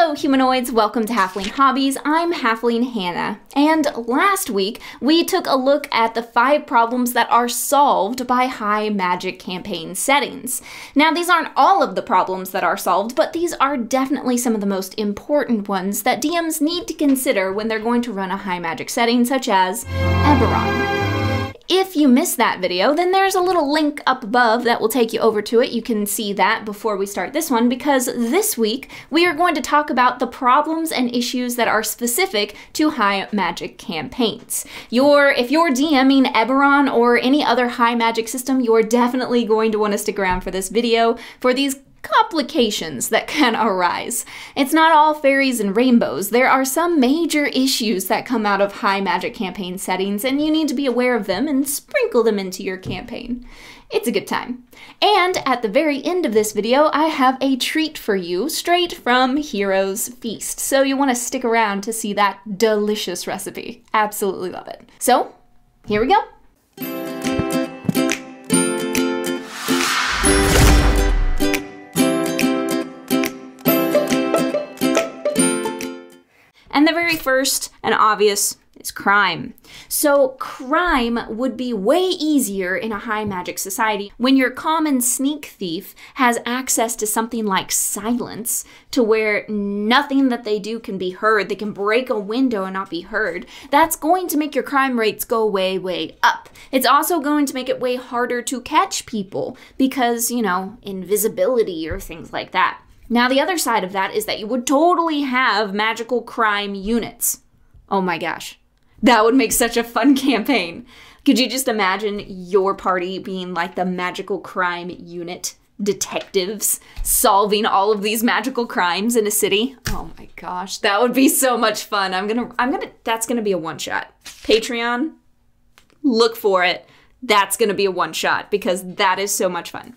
Hello humanoids, welcome to Halfling Hobbies. I'm Halfling Hannah, and last week we took a look at the 5 problems that are solved by high magic campaign settings. Now these aren't all of the problems that are solved, but these are definitely some of the most important ones that DMs need to consider when they're going to run a high magic setting such as Eberron. If you missed that video, then there's a little link up above that will take you over to it. You can see that before we start this one, because this week we are going to talk about the problems and issues that are specific to high magic campaigns. If you're DMing Eberron or any other high magic system, you're definitely going to want to stick around for this video for these complications that can arise. It's not all fairies and rainbows. There are some major issues that come out of high magic campaign settings, and you need to be aware of them and sprinkle them into your campaign. It's a good time. And at the very end of this video, I have a treat for you straight from Hero's Feast. So you want to stick around to see that delicious recipe. Absolutely love it. So here we go. And the very first and obvious is crime. So crime would be way easier in a high magic society when your common sneak thief has access to something like silence, to where nothing that they do can be heard. They can break a window and not be heard. That's going to make your crime rates go way, way up. It's also going to make it way harder to catch people because, you know, invisibility or things like that. Now, the other side of that is that you would totally have magical crime units. Oh my gosh, that would make such a fun campaign. Could you just imagine your party being like the magical crime unit detectives solving all of these magical crimes in a city? Oh my gosh, that would be so much fun. That's gonna be a one-shot. Patreon, look for it. That's gonna be a one-shot because that is so much fun.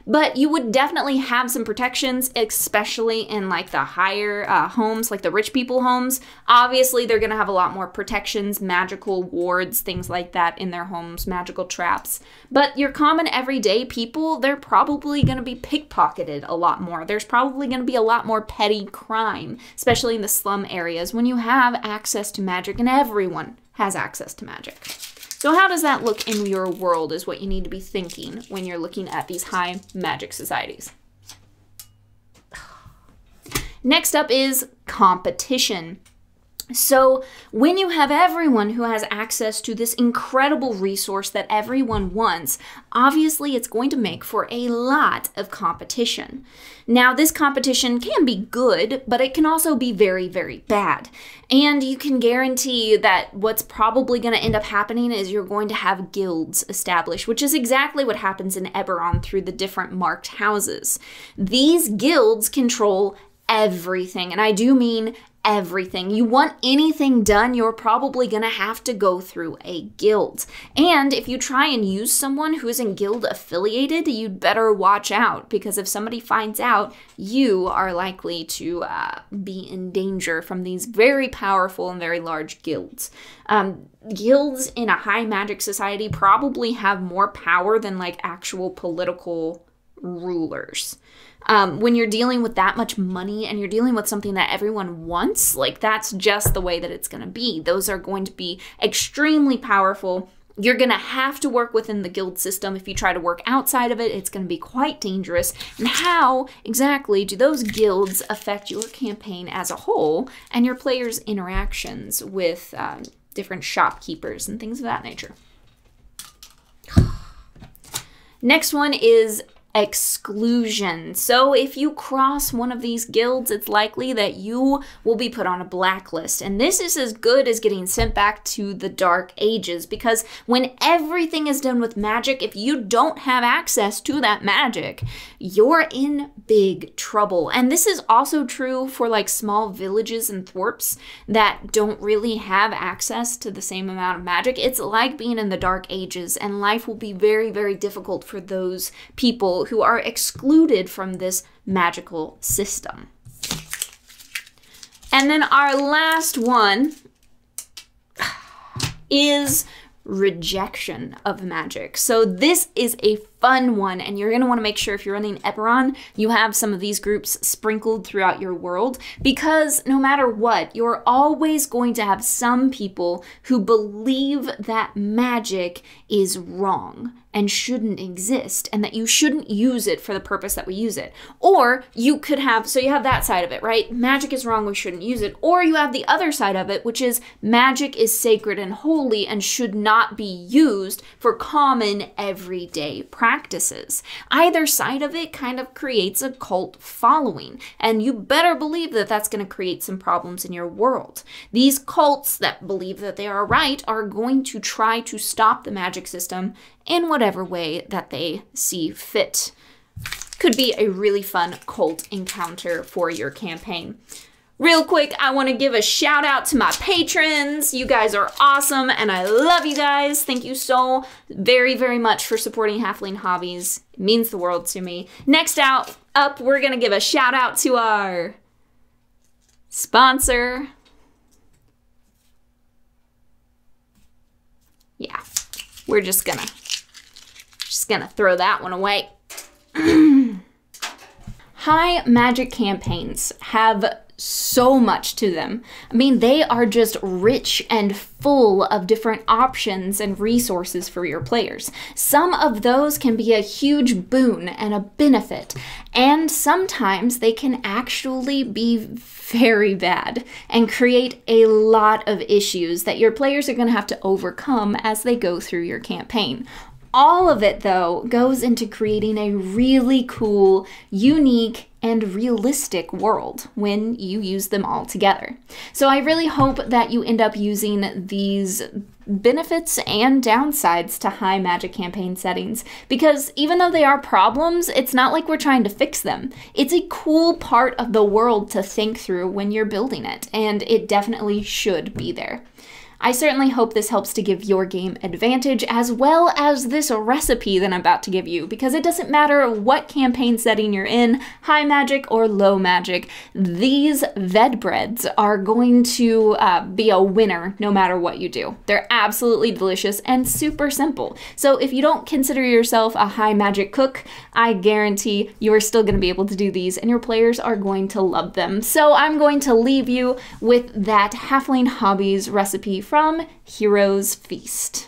But you would definitely have some protections, especially in like the higher homes, like the rich people homes. Obviously, they're going to have a lot more protections, magical wards, things like that in their homes, magical traps. But your common everyday people, they're probably going to be pickpocketed a lot more. There's probably going to be a lot more petty crime, especially in the slum areas when you have access to magic and everyone has access to magic. So how does that look in your world is what you need to be thinking when you're looking at these high magic societies. Next up is competition. So when you have everyone who has access to this incredible resource that everyone wants, obviously it's going to make for a lot of competition. Now, this competition can be good, but it can also be very, very bad. And you can guarantee that what's probably going to end up happening is you're going to have guilds established, which is exactly what happens in Eberron through the different marked houses. These guilds control everything, and I do mean everything. You want anything done, you're probably gonna have to go through a guild. And if you try and use someone who isn't guild affiliated, you'd better watch out, because if somebody finds out, you are likely to be in danger from these very powerful and very large guilds. Guilds in a high magic society probably have more power than like actual political rulers. When you're dealing with that much money and you're dealing with something that everyone wants, like that's just the way that it's going to be. Those are going to be extremely powerful. You're going to have to work within the guild system. If you try to work outside of it, it's going to be quite dangerous. And how exactly do those guilds affect your campaign as a whole and your players' interactions with different shopkeepers and things of that nature? Next one is exclusion. So if you cross one of these guilds, it's likely that you will be put on a blacklist. And this is as good as getting sent back to the Dark Ages, because when everything is done with magic, if you don't have access to that magic, you're in big trouble. And this is also true for like small villages and thorps that don't really have access to the same amount of magic. It's like being in the Dark Ages, and life will be very, very difficult for those people who are excluded from this magical system. And then our last one is rejection of magic. So this is a fun one, and you're gonna wanna make sure if you're running Eberron, you have some of these groups sprinkled throughout your world, because no matter what, you're always going to have some people who believe that magic is wrong and shouldn't exist, and that you shouldn't use it for the purpose that we use it. Or you could have, so you have that side of it, right? Magic is wrong, we shouldn't use it. Or you have the other side of it, which is magic is sacred and holy and should not be used for common everyday practices. Either side of it kind of creates a cult following, and you better believe that that's going to create some problems in your world. These cults that believe that they are right are going to try to stop the magic system in whatever way that they see fit. Could be a really fun cult encounter for your campaign. Real quick, I want to give a shout out to my patrons. You guys are awesome and I love you guys. Thank you so very, very much for supporting Halfling Hobbies. It means the world to me. Next up, we're going to give a shout out to our sponsor. Yeah, we're just gonna throw that one away. High magic campaigns have so much to them. I mean, they are just rich and full of different options and resources for your players. Some of those can be a huge boon and a benefit, and sometimes they can actually be very bad and create a lot of issues that your players are going to have to overcome as they go through your campaign. All of it, though, goes into creating a really cool, unique, and realistic world when you use them all together. So I really hope that you end up using these benefits and downsides to high magic campaign settings, because even though they are problems, it's not like we're trying to fix them. It's a cool part of the world to think through when you're building it, and it definitely should be there. I certainly hope this helps to give your game advantage, as well as this recipe that I'm about to give you, because it doesn't matter what campaign setting you're in, high magic or low magic, these ved breads are going to be a winner no matter what you do. They're absolutely delicious and super simple. So if you don't consider yourself a high magic cook, I guarantee you are still going to be able to do these and your players are going to love them. So I'm going to leave you with that Halfling Hobbies recipe from Hero's Feast.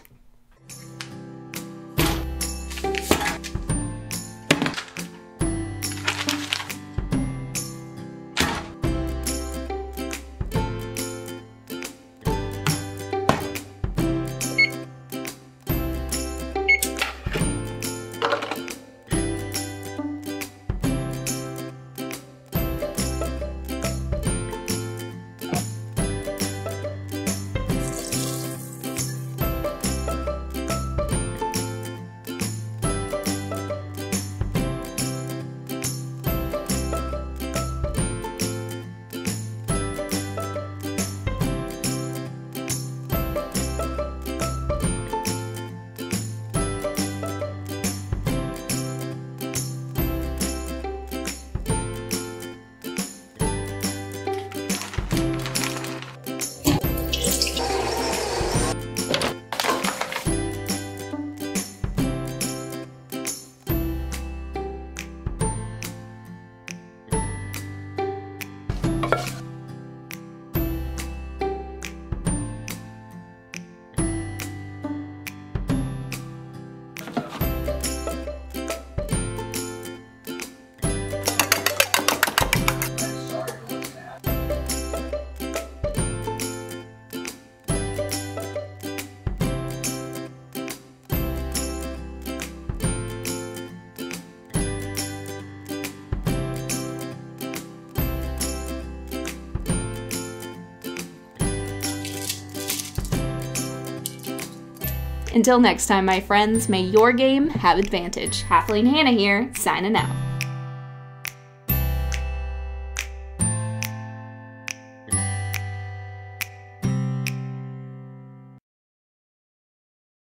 Until next time, my friends, may your game have advantage. Halfling Hannah here, signing out.